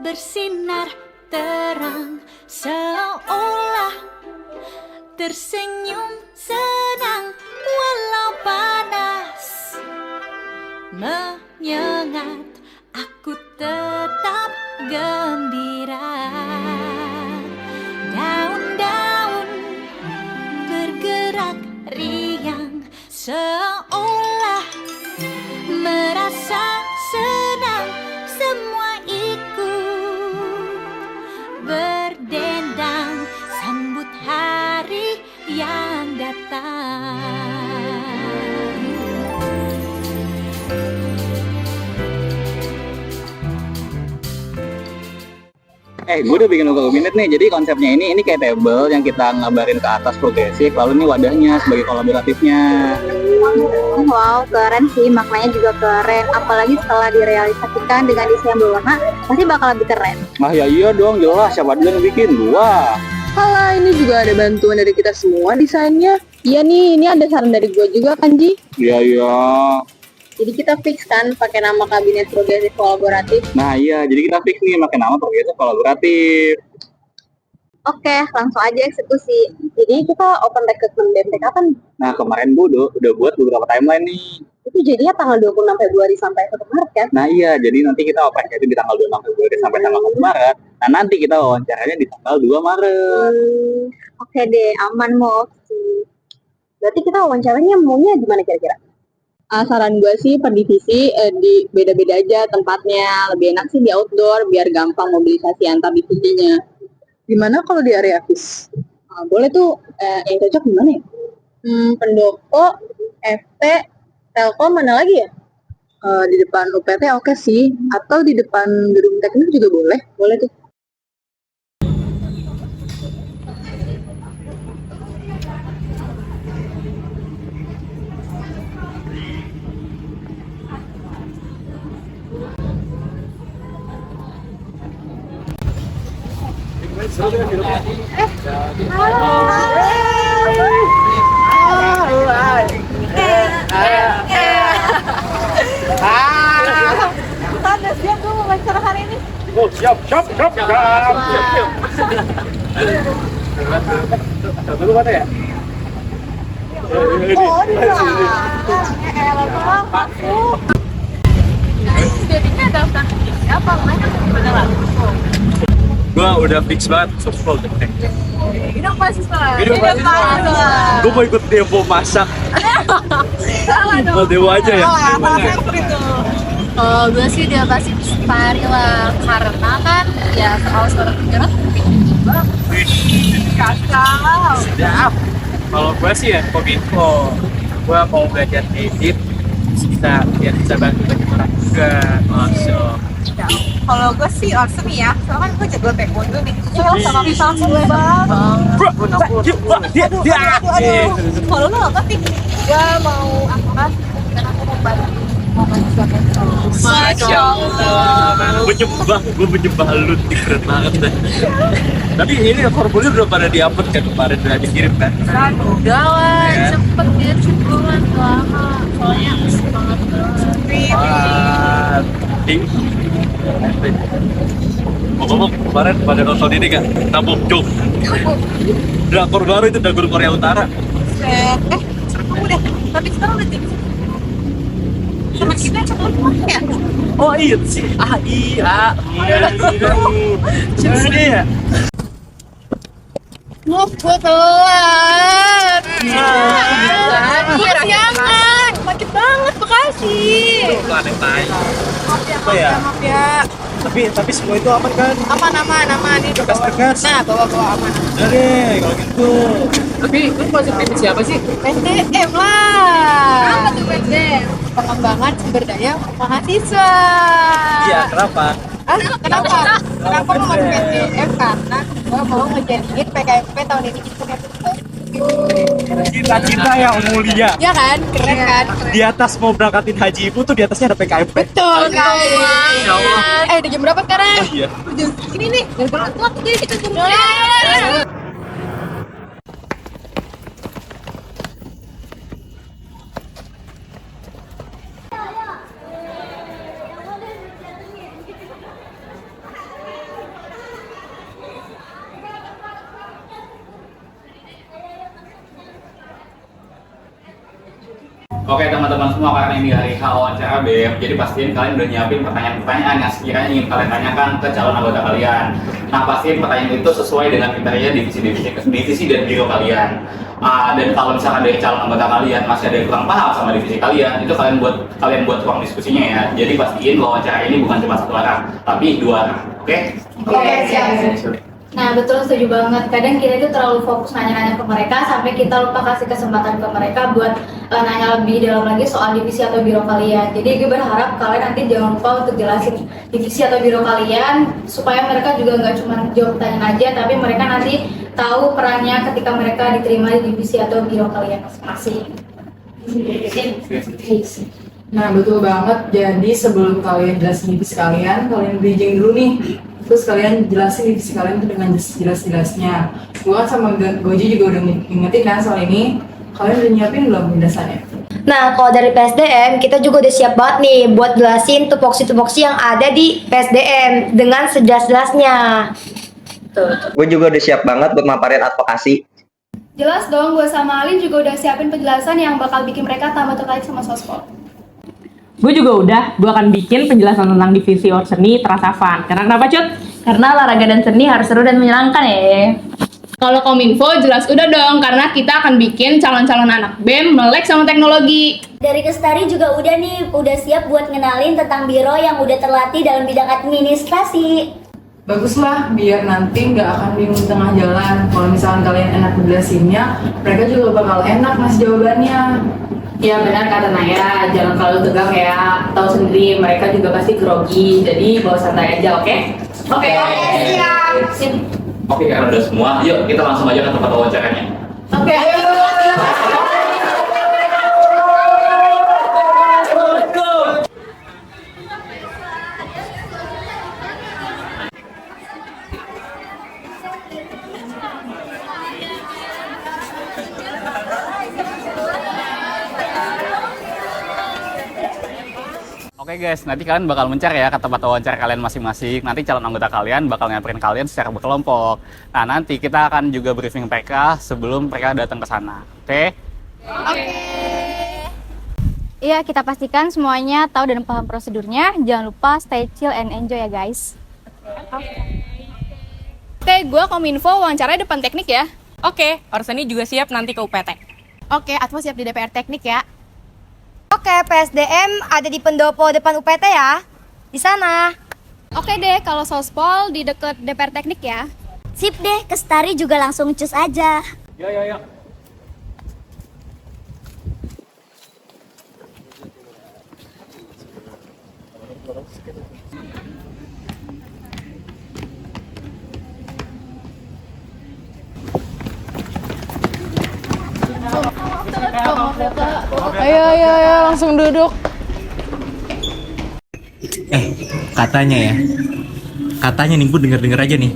bersinar terang, seolah tersenyum senang walau panas menyengat, aku tetap gembira. Daun-daun bergerak riang, seolah merasa senang, semua ikut berdendang sambut hari yang datang. Gue udah bikin Google Minute nih. Jadi konsepnya ini kayak table yang kita ngabarin ke atas progresif, lalu ini wadahnya sebagai kolaboratifnya. Wow, keren sih, maknanya juga keren. Apalagi setelah direalisasikan dengan desain berwarna, pasti bakal lebih keren. Ah ya iya dong, jelas. Siapa dulu yang bikin? Gua. Halah, ini juga ada bantuan dari kita semua desainnya. Iya nih, ini ada saran dari gue juga kan, Ji? Iya. Jadi kita fix kan pakai nama Kabinet Progresif Kolaboratif. Nah iya, jadi kita fix nih pakai nama progresif kolaboratif. Oke, langsung aja eksekusi. Jadi kita open recruitment BMT kapan? Nah kemarin Bu udah buat beberapa timeline nih. Itu jadinya tanggal 26 Februari sampai 1 Maret kan? Nah iya, jadi nanti kita open itu di tanggal 26 Februari sampai tanggal 1 Maret. Nah nanti kita wawancaranya di tanggal 2 Maret. Oke deh, aman mau. Berarti kita wawancaranya maunya gimana kira-kira? Saran gue sih per divisi di beda-beda aja tempatnya. Lebih enak sih di outdoor biar gampang mobilisasi antar divisinya. Gimana kalau di area FIS? Boleh tuh, yang cocok gimana ya? Pendopo, FT, Telkom, mana lagi ya? Di depan UPT oke sih. Atau di depan gedung teknik juga boleh. Boleh tuh. Udah siap tuh wawancara hari ini? Oh, siap. Dulu mana ya? Oh, di belakang. Masuk. Jadinya daftar siapa? Mereka beneran. Gua udah fix banget softball deh. Hidup mahasiswa. Gua mau ikut demo masak. Salah dong. Mau demo aja ya? Oh, gue sih dia pasti Pari lah, karena kan ya soal suara pikiran juga kacau. Siap. Kalau gue sih ya kominfo. Gue mau belajar edit, biar bisa bantu banyak orang juga. Masuk. Kalau gue sih awesome ya, soalnya kan gue jago taekwondo nih. Sama pisang gue banget. Kalau lo apa sih? Gue mau angkat dan aku mau bantu. Masya Allah, gue menyembah lu, keren banget deh. Tapi ini formulir udah pada di-upload kan kemarin, udah dikirim kan? Udah lah, cepet dia cukupan lama. Soalnya semangat banget. Ngomong kemarin pada nonton ini kan, Tabok Jok. Drakor baru itu, drakor Korea Utara. Seru deh, tapi sekarang udah tinggi. Sama kita coklat ya? Oh iya sih, iya. Jadi ya. Gue telat. Jangan, macet banget Bekasi. Planet lain. Maaf ya. Tapi semua itu aman kan? Aman nih. Tegas. Nah, bawa aman. Udah deh, kalau gitu. Tapi lu masuk tim siapa sih? PTM lah. Apa tuh PTM? Pengembangan sumber daya mahasiswa. Iya, kenapa? Kenapa mau masuk PTM? Karena gue mau ngejadiin PKMP tahun ini Cita-cita yang mulia. ya kan? Keren kan? Di atas mau berangkatin haji ibu tuh di atasnya ada PKMP. Betul guys. Ya Allah. Udah jam berapa sekarang? Oh iya. Jam segini nih. Jangan telat jadi kita tunggu. Oke teman-teman semua, karena ini hari H wawancara BEM, jadi pastiin kalian udah nyiapin pertanyaan-pertanyaan yang sekiranya ingin kalian tanyakan ke calon anggota kalian. Nah, pastiin pertanyaan itu sesuai dengan kriteria divisi dan biro kalian. Dan kalau misalkan dari calon anggota kalian masih ada yang kurang paham sama divisi kalian, itu kalian buat ruang diskusinya ya. Jadi pastiin wawancara ini bukan cuma satu arah, tapi dua arah. Oke? Oke, siap. Nah, betul, setuju banget. Kadang kita itu terlalu fokus nanya-nanya ke mereka sampai kita lupa kasih kesempatan ke mereka buat nanya lebih dalam lagi soal divisi atau biro kalian. Jadi gue berharap kalian nanti jangan lupa untuk jelasin divisi atau biro kalian supaya mereka juga nggak cuma jawab pertanyaan aja, tapi mereka nanti tahu perannya ketika mereka diterima di divisi atau biro kalian masing-masing. Nah, betul banget. Jadi sebelum kalian jelasin divisi kalian bridging dulu nih. Terus kalian jelasin divisi kalian itu dengan jelas-jelasnya. Gua sama Goji juga udah ngingetin kan soal ini. Kalian udah nyiapin belum penjelasannya? Nah, kalau dari PSDM, kita juga udah siap banget nih buat jelasin tupoksi-tupoksi yang ada di PSDM dengan sejelas-jelasnya. Gue juga udah siap banget buat maparin advokasi. Jelas dong, gue sama Alin juga udah siapin penjelasan yang bakal bikin mereka tambah tertarik sama sospol. Gue gue akan bikin penjelasan tentang divisi seni terasa fun. Karena kenapa, Cut? Karena olahraga dan seni harus seru dan menyenangkan ya. Kalau Kominfo jelas udah dong, karena kita akan bikin calon-calon anak BEM melek sama teknologi. Dari Kestari juga udah nih, udah siap buat ngenalin tentang biro yang udah terlatih dalam bidang administrasi. Baguslah, biar nanti nggak akan bingung di tengah jalan. Kalau misalkan kalian enak ngejelasinnya, mereka juga bakal enak ngasih jawabannya. Ya benar kata Naya, jangan terlalu tegang ya. Tahu sendiri mereka juga pasti grogi, jadi bawa santai aja, oke? Oke, siap. Oke, karena udah semua, yuk kita langsung aja ke tempat wawancaranya. Oke, ayo. Oke guys, nanti kalian bakal mencar ya ke tempat wawancara kalian masing-masing. Nanti calon anggota kalian bakal nyamperin kalian secara berkelompok. Nah, nanti kita akan juga briefing mereka sebelum mereka datang ke sana. Oke? Oke. Iya, kita pastikan semuanya tahu dan paham prosedurnya. Jangan lupa stay chill and enjoy ya guys. Oke, gue Kominfo wawancaranya depan teknik ya. Oke, Orseni juga siap nanti ke UPT. Oke, Atmo siap di DPR teknik ya. Oke, PSDM ada di pendopo depan UPT ya. Di sana. Oke deh, kalau sospol di deket DPR teknik ya. Sip deh, Kestari juga langsung cus aja. Yo. Ayo, langsung duduk. Katanya nih, gue denger aja nih.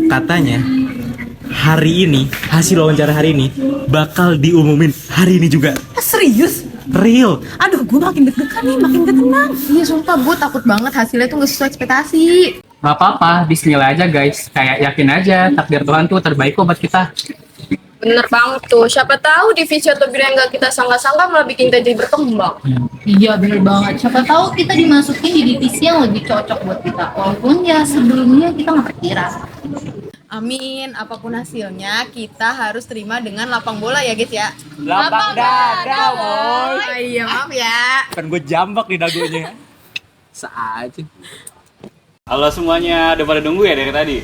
Katanya hari ini, hasil wawancara hari ini bakal diumumin hari ini juga. Serius? Real. Aduh, gue makin deg-degan nih, makin gak tenang. Iya, sumpah gue takut banget hasilnya tuh gak sesuai ekspektasi. Gak apa-apa, bismillah aja guys. Kayak yakin aja, takdir Tuhan tuh terbaik kok buat kita. Bener banget tuh, siapa tahu divisi atau biro yang gak kita sangka-sangka malah bikin kita jadi berkembang. Iya bener banget, siapa tahu kita dimasukin di divisi yang lebih cocok buat kita. Walaupun ya sebelumnya kita nggak terkira. Amin, apapun hasilnya kita harus terima dengan lapang bola ya guys ya. Lapang dada, boy. Iya, maaf ya. Kan gue jambak di dagunya. Seaja. Halo semuanya, udah pada nunggu ya dari tadi?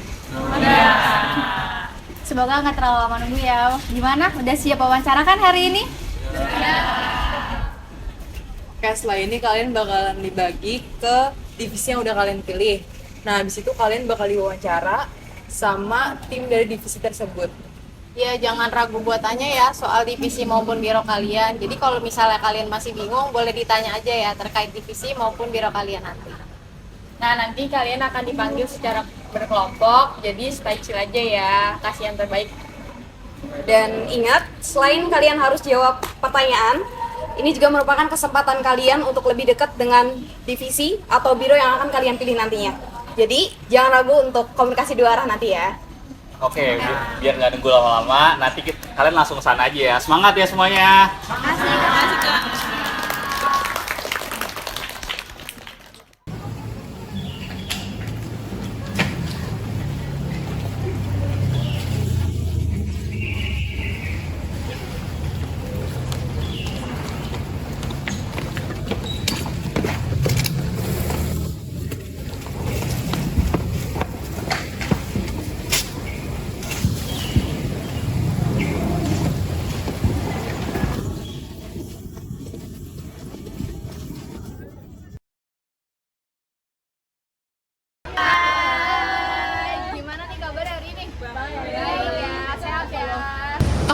Semoga nggak terlalu lama nunggu ya. Gimana? Udah siap wawancara kan hari ini? Oke, setelah ini kalian bakalan dibagi ke divisi yang udah kalian pilih. Nah, habis itu kalian bakal diwawancara sama tim dari divisi tersebut. Ya jangan ragu buat tanya ya soal divisi maupun biro kalian. Jadi kalau misalnya kalian masih bingung boleh ditanya aja ya terkait divisi maupun biro kalian nanti. Nah nanti kalian akan dipanggil secara berkelompok, jadi stay chill aja ya, kasih yang terbaik. Dan ingat, selain kalian harus jawab pertanyaan, ini juga merupakan kesempatan kalian untuk lebih dekat dengan divisi atau biro yang akan kalian pilih nantinya. Jadi jangan ragu untuk komunikasi dua arah nanti ya. Oke, biar nggak nunggu lama-lama, nanti kalian langsung ke sana aja ya. Semangat ya semuanya. Makasih Kak.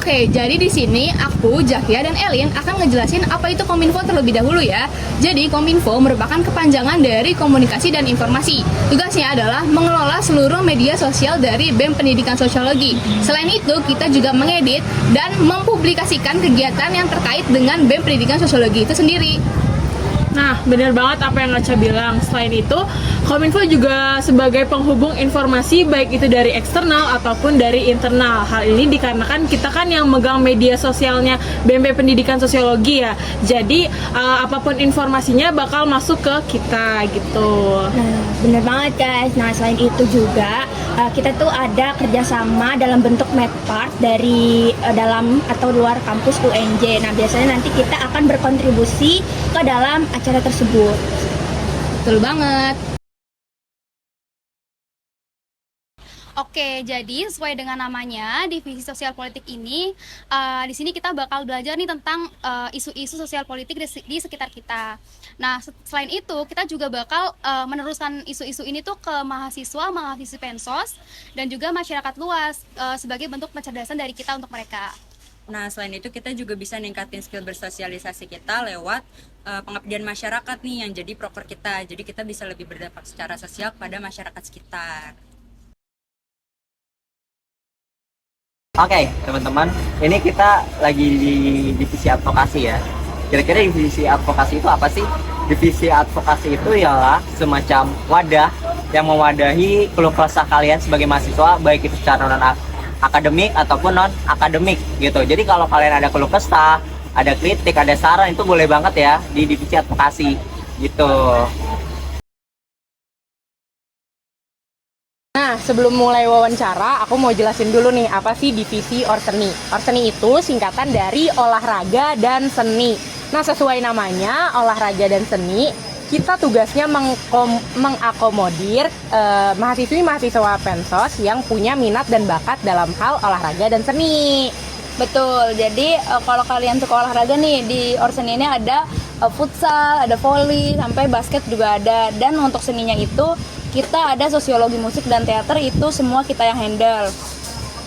Oke, jadi di sini aku, Jakia, dan Elin akan ngejelasin apa itu Kominfo terlebih dahulu ya. Jadi Kominfo merupakan kepanjangan dari komunikasi dan informasi. Tugasnya adalah mengelola seluruh media sosial dari BEM Pendidikan Sosiologi. Selain itu, kita juga mengedit dan mempublikasikan kegiatan yang terkait dengan BEM Pendidikan Sosiologi itu sendiri. Nah, benar banget apa yang Aca bilang. Selain itu, Kominfo juga sebagai penghubung informasi baik itu dari eksternal ataupun dari internal. Hal ini dikarenakan kita kan yang megang media sosialnya BMP Pendidikan Sosiologi ya. Jadi, apapun informasinya bakal masuk ke kita gitu. Nah, bener banget guys. Nah, selain itu juga kita tuh ada kerjasama dalam bentuk medpart dari dalam atau luar kampus UNJ. Nah, biasanya nanti kita akan berkontribusi ke dalam acara tersebut. Betul banget. Oke, jadi sesuai dengan namanya, divisi sosial politik ini, di sini kita bakal belajar nih tentang isu-isu sosial politik di sekitar kita. Nah, selain itu, kita juga bakal meneruskan isu-isu ini tuh ke mahasiswa, mahasiswi Pensos, dan juga masyarakat luas sebagai bentuk pencerdasan dari kita untuk mereka. Nah, selain itu kita juga bisa ningkatin skill bersosialisasi kita lewat pengabdian masyarakat nih yang jadi proker kita. Jadi kita bisa lebih berdampak secara sosial kepada masyarakat sekitar. Oke, teman-teman, ini kita lagi di divisi advokasi ya. Kira-kira divisi advokasi itu apa sih? Divisi advokasi itu ialah semacam wadah yang mewadahi keluh kesah kalian sebagai mahasiswa, baik itu secara non-akademik ataupun non-akademik gitu. Jadi kalau kalian ada keluh kesah, ada kritik, ada saran, itu boleh banget ya di divisi advokasi gitu. Nah, sebelum mulai wawancara, aku mau jelasin dulu nih apa sih divisi Orseni. Orseni itu singkatan dari olahraga dan seni. Nah, sesuai namanya, olahraga dan seni, kita tugasnya mengakomodir mahasiswa Pensos yang punya minat dan bakat dalam hal olahraga dan seni. Betul, jadi kalau kalian suka olahraga nih, di Orseni ini ada futsal, ada volley, sampai basket juga ada. Dan untuk seninya itu, kita ada sosiologi musik dan teater, itu semua kita yang handle.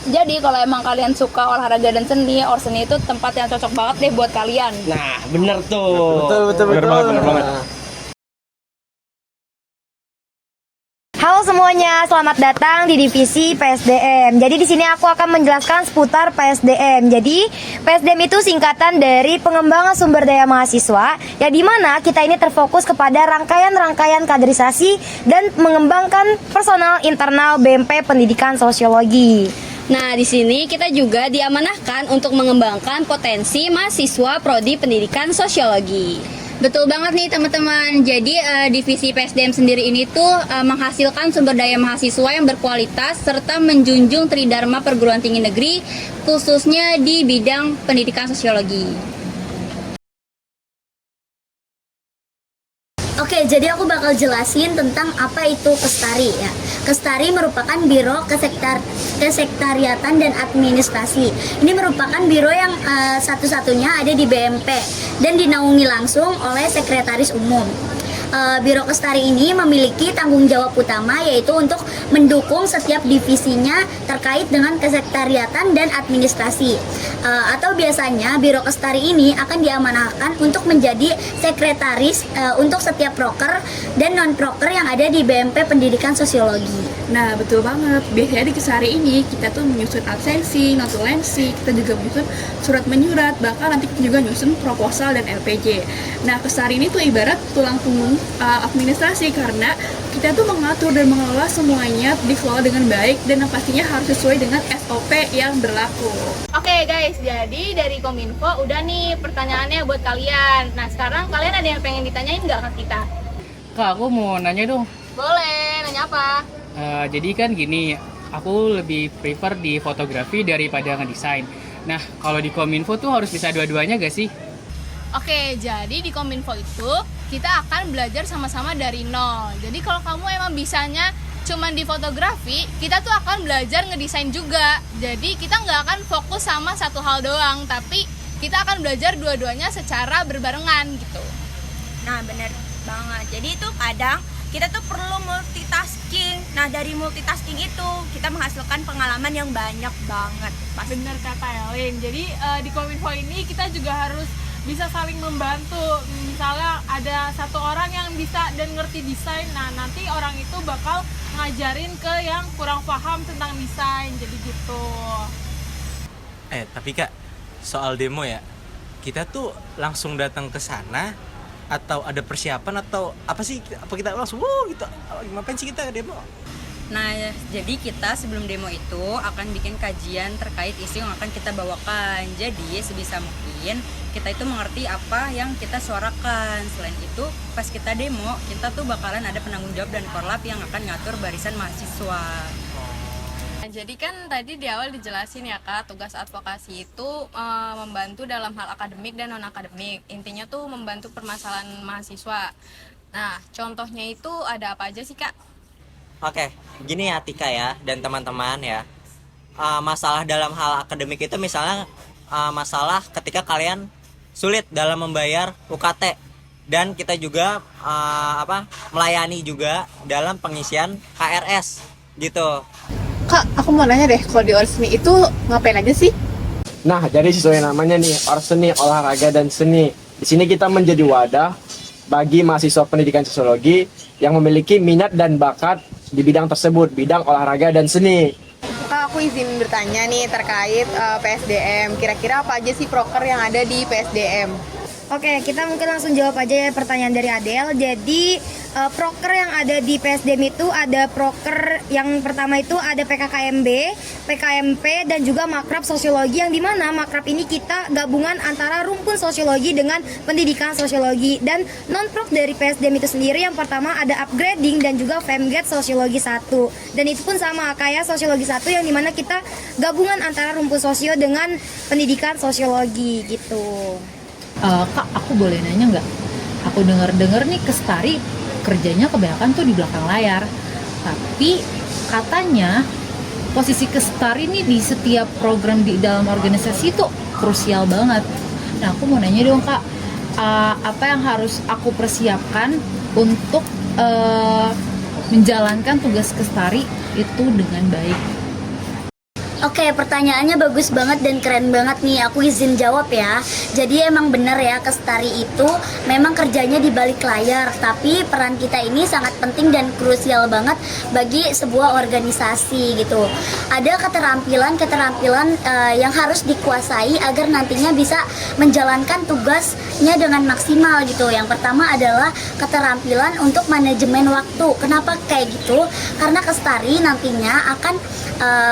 Jadi kalau emang kalian suka olahraga dan seni, Orseni itu tempat yang cocok banget deh buat kalian. Nah, bener tuh. Betul. Bener banget. Halo semuanya, selamat datang di divisi PSDM. Jadi di sini aku akan menjelaskan seputar PSDM. Jadi PSDM itu singkatan dari pengembangan sumber daya mahasiswa, yang dimana kita ini terfokus kepada rangkaian-rangkaian kaderisasi dan mengembangkan personal internal BMP Pendidikan Sosiologi. Nah, di sini kita juga diamanahkan untuk mengembangkan potensi mahasiswa prodi Pendidikan Sosiologi. Betul banget nih teman-teman. Jadi divisi PSDM sendiri ini tuh menghasilkan sumber daya mahasiswa yang berkualitas serta menjunjung tridharma perguruan tinggi negeri, khususnya di bidang pendidikan sosiologi. Oke, jadi aku bakal jelasin tentang apa itu Kestari ya. Kestari merupakan Biro Kesektariatan dan Administrasi. Ini merupakan biro yang satu-satunya ada di BMP dan dinaungi langsung oleh Sekretaris Umum. Biro Kestari ini memiliki tanggung jawab utama, yaitu untuk mendukung setiap divisinya terkait dengan kesektariatan dan administrasi. Atau biasanya Biro Kestari ini akan diamanahkan untuk menjadi sekretaris untuk setiap proker dan non-proker yang ada di BMP Pendidikan Sosiologi. Nah, betul banget. Biasanya di Kestari ini kita tuh menyusun absensi, notulensi, kita juga menyusun surat menyurat, bahkan nanti kita juga menyusun proposal dan LPJ. Nah, Kestari ini tuh ibarat tulang punggung administrasi, karena kita tuh mengatur dan mengelola semuanya dikelola dengan baik dan yang pastinya harus sesuai dengan SOP yang berlaku. Oke guys, jadi dari Kominfo udah nih pertanyaannya buat kalian. Nah, sekarang kalian ada yang pengen ditanyain nggak ke kita? Kak, aku mau nanya dong. Boleh, nanya apa? Jadi kan gini, aku lebih prefer di fotografi daripada ngedesain. Nah, kalau di Kominfo tuh harus bisa dua-duanya gak sih? Oke, jadi di Kominfo itu kita akan belajar sama-sama dari nol. Jadi kalau kamu emang bisanya cuman di fotografi, kita tuh akan belajar ngedesain juga. Jadi kita nggak akan fokus sama satu hal doang, tapi kita akan belajar dua-duanya secara berbarengan gitu. Nah, bener banget. Jadi itu kadang kita tuh perlu multitasking. Nah, Nah, dari multitasking itu kita menghasilkan pengalaman yang banyak banget. Bener kata Elin. Jadi di Kominfo ini kita juga harus bisa saling membantu. Misalnya ada satu orang yang bisa dan ngerti desain, nah nanti orang itu bakal ngajarin ke yang kurang paham tentang desain. Jadi gitu. Tapi Kak, soal demo ya, kita tuh langsung datang ke sana atau ada persiapan atau apa sih? Apa kita langsung gitu? Ngapain sih kita demo? Nah, jadi kita sebelum demo itu akan bikin kajian terkait isu yang akan kita bawakan. Jadi sebisa mungkin kita itu mengerti apa yang kita suarakan. Selain itu, pas kita demo, kita tuh bakalan ada penanggung jawab dan korlap yang akan ngatur barisan mahasiswa. Nah, jadi kan tadi di awal dijelasin ya Kak, tugas advokasi itu membantu dalam hal akademik dan non-akademik. Intinya tuh membantu permasalahan mahasiswa. Nah, contohnya itu ada apa aja sih Kak? Oke, gini ya Tika ya dan teman-teman ya. Masalah dalam hal akademik itu misalnya masalah ketika kalian sulit dalam membayar UKT, dan kita juga melayani juga dalam pengisian KRS gitu. Kak, aku mau nanya deh, kalau di Orseni itu ngapain aja sih? Nah, jadi sesuai namanya nih, Orseni, olahraga dan seni. Di sini kita menjadi wadah bagi mahasiswa pendidikan sosiologi yang memiliki minat dan bakat di bidang tersebut, bidang olahraga dan seni. Kak, aku izin bertanya nih terkait PSDM. Kira-kira apa aja sih proker yang ada di PSDM? Oke, kita mungkin langsung jawab aja ya pertanyaan dari Adel. Jadi proker yang ada di PSDM itu ada proker yang pertama itu ada PKKMB, PKMP, dan juga Makrab Sosiologi, yang dimana Makrab ini kita gabungan antara rumpun sosiologi dengan pendidikan sosiologi. Dan non-prok dari PSDM itu sendiri yang pertama ada upgrading dan juga FEMGET Sosiologi 1. Dan itu pun sama kayak Sosiologi 1 yang dimana kita gabungan antara rumpun sosio dengan pendidikan sosiologi gitu. Kak, aku boleh nanya nggak? Aku dengar nih Kestari kerjanya kebanyakan tuh di belakang layar. Tapi katanya posisi Kestari nih di setiap program di dalam organisasi itu krusial banget. Nah, aku mau nanya dong Kak, apa yang harus aku persiapkan untuk menjalankan tugas Kestari itu dengan baik? Oke, pertanyaannya bagus banget dan keren banget nih. Aku izin jawab ya. Jadi emang bener ya, Kestari itu memang kerjanya di balik layar, tapi peran kita ini sangat penting dan krusial banget bagi sebuah organisasi gitu. Ada keterampilan yang harus dikuasai agar nantinya bisa menjalankan tugasnya dengan maksimal gitu. Yang pertama adalah keterampilan untuk manajemen waktu. Kenapa kayak gitu? Karena Kestari nantinya akan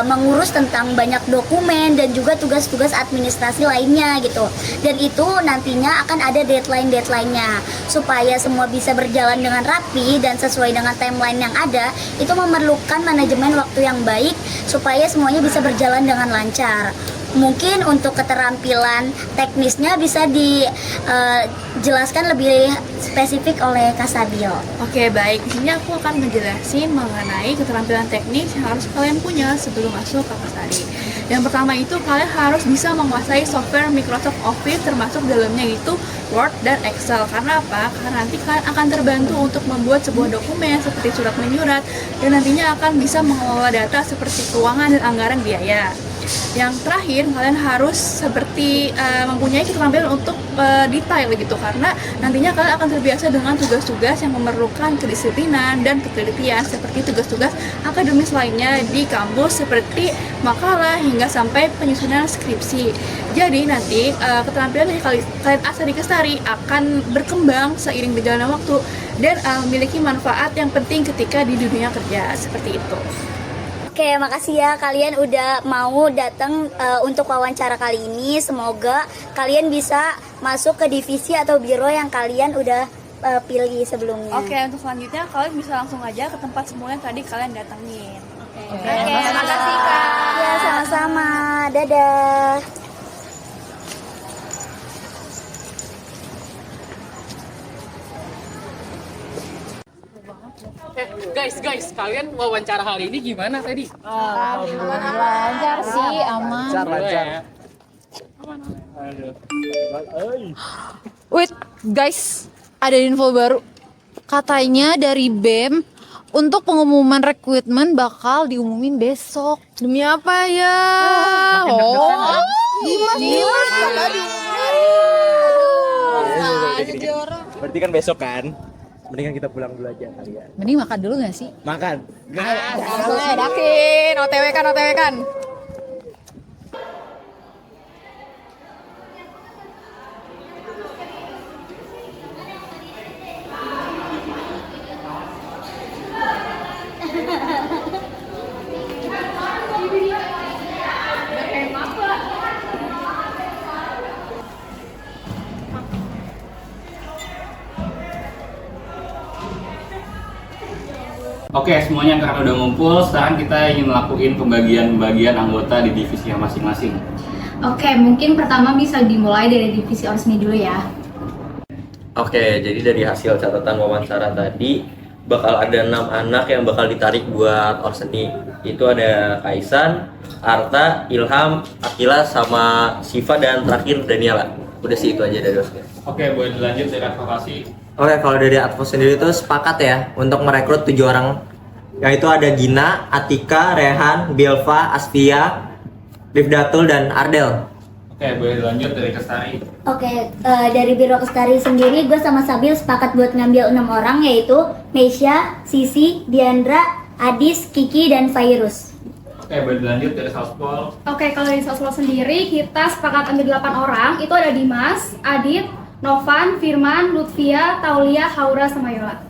mengurus tentang banyak dokumen dan juga tugas-tugas administrasi lainnya gitu. Dan itu nantinya akan ada deadline-nya. Supaya semua bisa berjalan dengan rapi dan sesuai dengan timeline yang ada, itu memerlukan manajemen waktu yang baik supaya semuanya bisa berjalan dengan lancar. Mungkin untuk keterampilan teknisnya bisa dijelaskan lebih spesifik oleh Kak Sabil. Oke, baik. Di sini aku akan ngejelasin mengenai keterampilan teknis yang harus kalian punya sebelum masuk ke Kestari. Yang pertama itu kalian harus bisa menguasai software Microsoft Office, termasuk dalamnya itu Word dan Excel. Karena apa? Karena nanti kalian akan terbantu untuk membuat sebuah dokumen seperti surat menyurat, dan nantinya akan bisa mengelola data seperti keuangan dan anggaran biaya. Yang terakhir, kalian harus seperti mempunyai keterampilan untuk detail gitu, karena nantinya kalian akan terbiasa dengan tugas-tugas yang memerlukan kedisiplinan dan ketelitian seperti tugas-tugas akademis lainnya di kampus seperti makalah hingga sampai penyusunan skripsi. Jadi nanti keterampilan yang kalian asal di Kestari akan berkembang seiring berjalannya waktu dan memiliki manfaat yang penting ketika di dunia kerja, seperti itu. Oke, makasih ya kalian udah mau datang untuk wawancara kali ini. Semoga kalian bisa masuk ke divisi atau biro yang kalian udah pilih sebelumnya. Oke, untuk selanjutnya kalian bisa langsung aja ke tempat semua yang tadi kalian datengin. Oke, makasih Kak. Ya, sama-sama. Dadah. Guys, kalian wawancara hari ini gimana tadi? Lancar sih, aman. Lancar. Wait, guys, ada info baru. Katanya dari BEM, Untuk pengumuman rekrutmen bakal diumumin besok. Demi apa ya? Berarti kan besok kan? Mendingan kita pulang dulu aja kali ya. Mending makan dulu gak sih? Makan. Dakin, OTW kan. Oke, semuanya karena udah ngumpul, sekarang kita ingin melakukan pembagian anggota di divisi yang masing-masing. Oke, mungkin pertama bisa dimulai dari divisi Orsni dulu ya. Oke, jadi dari hasil catatan wawancara tadi bakal ada 6 anak yang bakal ditarik buat Orseni. Itu ada Kaisan, Arta, Ilham, Akila, sama Siva, dan terakhir Daniela. Udah sih itu aja dari Orseni. Oke, boleh dilanjut dari advokasi. Oke, kalau dari Advo sendiri itu sepakat ya untuk merekrut 7 orang, yaitu ada Gina, Atika, Rehan, Bilva, Aspia, Rifdatul, dan Ardel. Oke, boleh dilanjut dari Kestari. Oke, dari Biro Kestari sendiri gue sama Sabil sepakat buat ngambil 6 orang, yaitu Meisha, Sisi, Diandra, Adis, Kiki, dan Fairuz. Oke, boleh dilanjut dari Salspol. Oke, kalau dari Sospol sendiri kita sepakat ambil 8 orang. Itu ada Dimas, Adit, Novan, Firman, Lutfia, Taulia, Haura, sama Yola.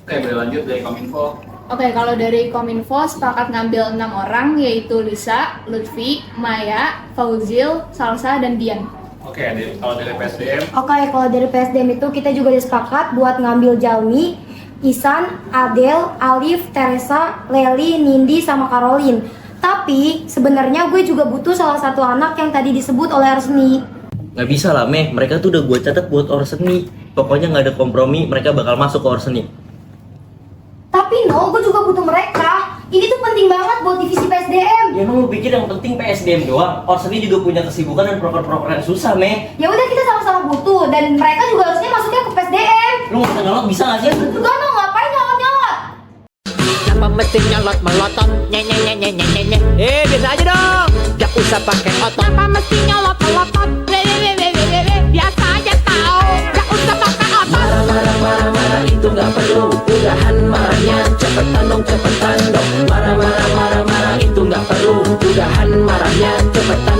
Oke, boleh lanjut dari Kominfo. Oke, kalau dari Kominfo sepakat ngambil 6 orang, yaitu Lisa, Lutfi, Maya, Fauzil, Salsa, dan Dian. Oke, kalau dari PSDM. Oke, kalau dari PSDM itu kita juga disepakat buat ngambil Jalmi, Isan, Adel, Alif, Teresa, Leli, Nindi, sama Caroline. Tapi sebenarnya gue juga butuh salah satu anak yang tadi disebut oleh Arsni. Nggak bisa lah, Meh. Mereka tuh udah gue catat buat Orseni. Pokoknya nggak ada kompromi, mereka bakal masuk ke Orseni. Tapi no, gue juga butuh mereka. Ini tuh penting banget buat divisi PSDM. Ya emang lu pikir yang penting PSDM doang? Orseni juga punya kesibukan dan proker-proker yang susah, Meh. Ya udah, kita sama-sama butuh, dan mereka juga harusnya masuknya ke PSDM. Lu nggak usah nyolot, bisa nggak sih? Juga no, ngapain nyolot-nyolot? Kenapa mesti nyolot-melotot? Nye. Biasa aja dong. Gak usah pakai otot. Kenapa mesti nyolot-melotot? Biasa aja tau. Gak usah pakai otot. Marah, itu gak perlu. Udahan marahnya, cepetan dong. Marah, itu gak perlu. Udahan marahnya, cepetan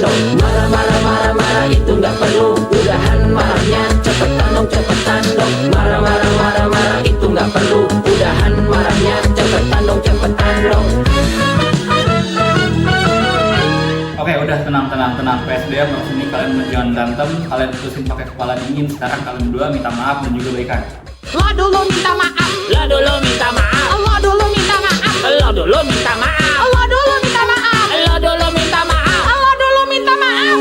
dong. Marah, itu gak perlu. Udahan marahnya, cepetan dong. Marah, itu gak perlu. Udahan marahnya, cepetan dong. Oke, udah tenang. PSDM langsung ini kalian jangan berantem, kalian putusin pakai kepala dingin. Sekarang kalian berdua minta maaf dan juga baikan. Lo dulu minta maaf. Lo dulu minta maaf. Lo dulu minta maaf. Lo dulu minta maaf. Lo dulu minta maaf. Lo dulu minta maaf. Lo dulu minta maaf.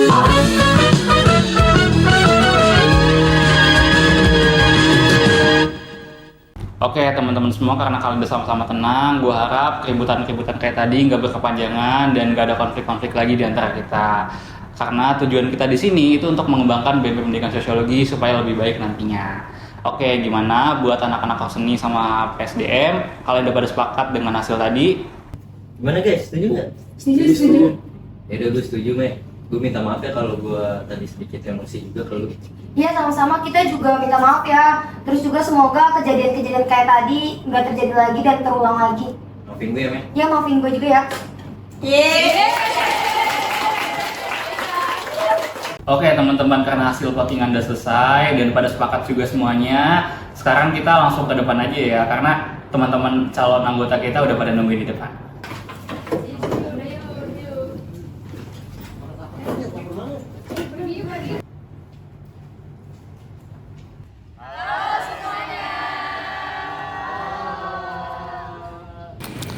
Oke, teman-teman semua, karena kalian udah sama-sama tenang, gue harap keributan-keributan kayak tadi nggak berkepanjangan dan nggak ada konflik-konflik lagi di antara kita. Karena tujuan kita di sini itu untuk mengembangkan BEM Pendidikan Sosiologi supaya lebih baik nantinya. Oke, gimana buat anak-anak seni sama PSDM? Kalian udah pada sepakat dengan hasil tadi? Gimana guys, setuju nggak? Setuju. Ya udah, gue setuju, Meh. Gue minta maaf ya kalau gue tadi sedikit emosi juga ke lu. Iya, sama-sama, kita juga minta maaf ya. Terus juga semoga kejadian-kejadian kayak tadi nggak terjadi lagi dan terulang lagi. Maafin gue ya, Meh. Ya, maafin gue juga ya. Oke, teman-teman, karena hasil voting Anda selesai dan pada sepakat juga semuanya, sekarang kita langsung ke depan aja ya, karena teman-teman calon anggota kita udah pada nungguin di depan.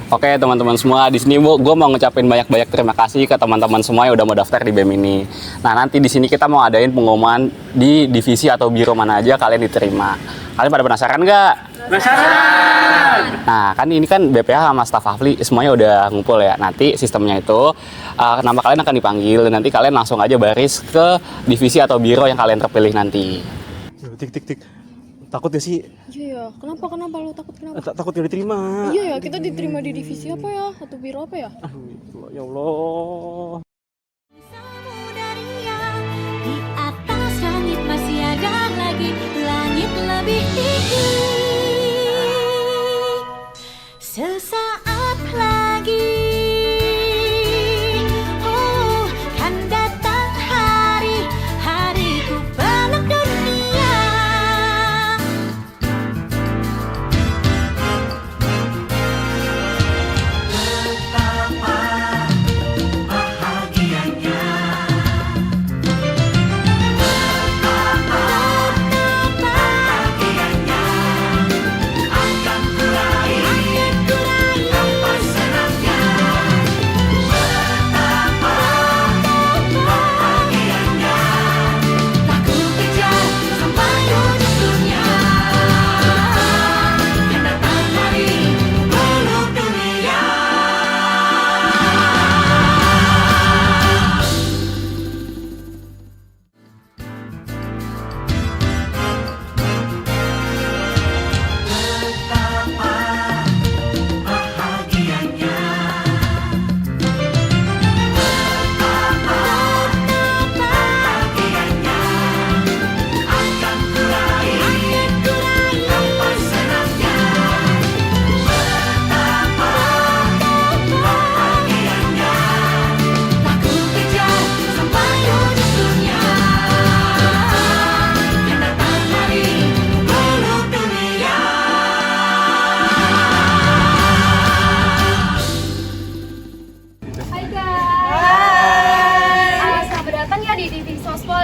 Oke, teman-teman semua, di sini gue mau ngucapin banyak-banyak terima kasih ke teman-teman semua yang udah mau daftar di BEM ini. Nah, nanti di sini kita mau adain pengumuman di divisi atau biro mana aja kalian diterima. Kalian pada penasaran nggak? Penasaran! Nah, kan ini kan BPH sama staf ahli semuanya udah ngumpul ya. Nanti sistemnya itu nama kalian akan dipanggil dan nanti kalian langsung aja baris ke divisi atau biro yang kalian terpilih nanti. Tik. Takut gak sih? Iya ya, kenapa lo takut kenapa? Takut gak diterima. Iya ya, kita diterima di divisi apa ya? Atau biro apa ya? Ya Allah. Di atas langit masih ada lagi langit lebih tinggi. Sesaat lagi, oh, kan datang hariku peluk dunia. Betapa bahagianya.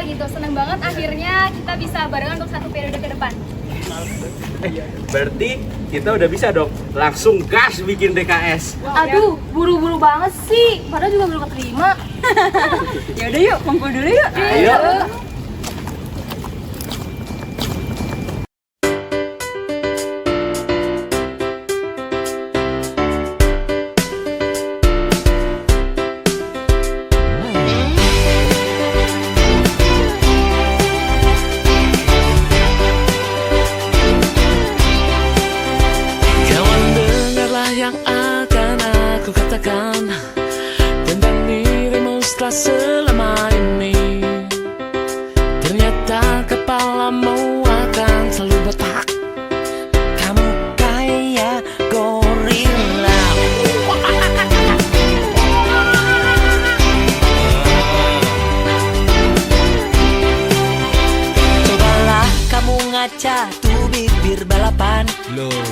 Gitu, seneng banget akhirnya kita bisa barengan untuk satu periode ke depan. Berarti kita udah bisa dong langsung gas bikin DKS. Aduh, buru-buru banget sih, padahal juga belum keterima. Ya udah yuk, kumpul dulu yuk. Ayo. Yang akan aku katakan tentang dirimu setelah selama ini. Ternyata kepalamu akan selalu botak. Kamu kayak gorila. Cobalah kamu ngaca tuh bibir balapan. Loh,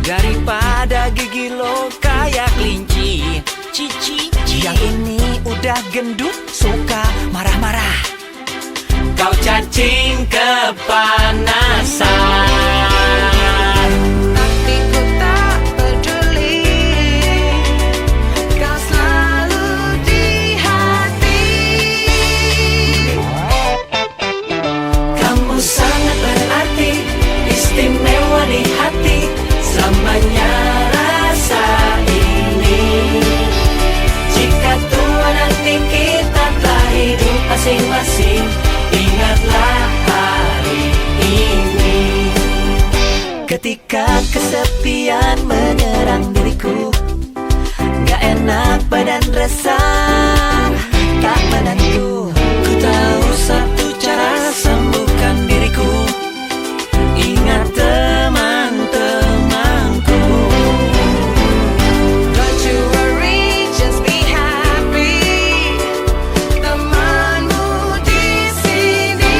daripada gigi lo kayak kelinci. Cici, yang ini udah gendut, suka marah-marah. Kau cacing kepanasan. Tapi ku tak peduli, kau selalu di hati. Kamu sangat berarti, istimewa di hati. Selamanya rasa ini. Jika tua nanti kita telah hidup masing-masing, ingatlah hari ini. Ketika kesepian menyerang diriku, gak enak badan resah, tak menentu. Ku tahu satu cara sembuhkan diriku. Ingat teman-temanku. Don't you worry, just be happy. Temanmu di sini.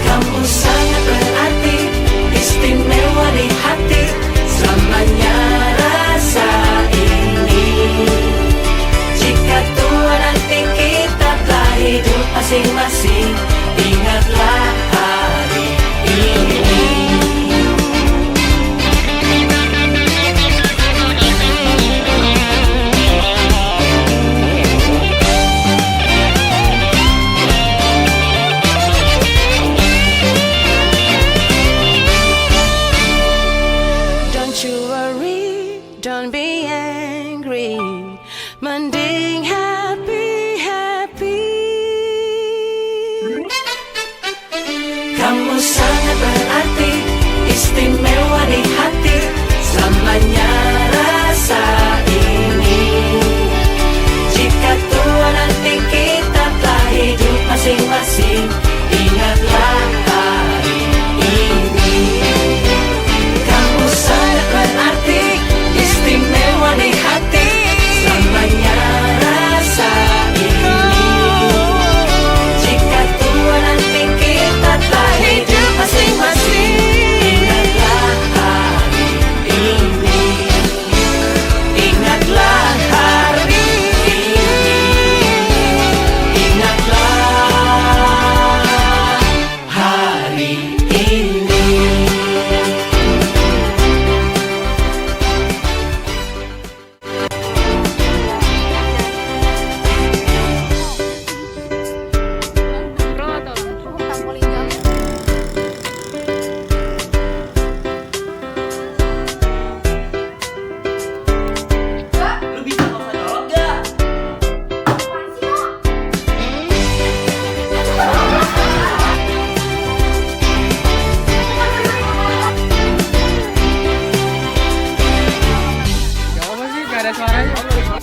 Kamu sangat berarti, istimewa di hati. Selamanya rasa ini. Jika tua nanti kita telah hidup masing-masing, ingatlah hari ini. Don't you worry, don't be angry. Mending happy. Kamu sangat berarti, nggak ada suaranya.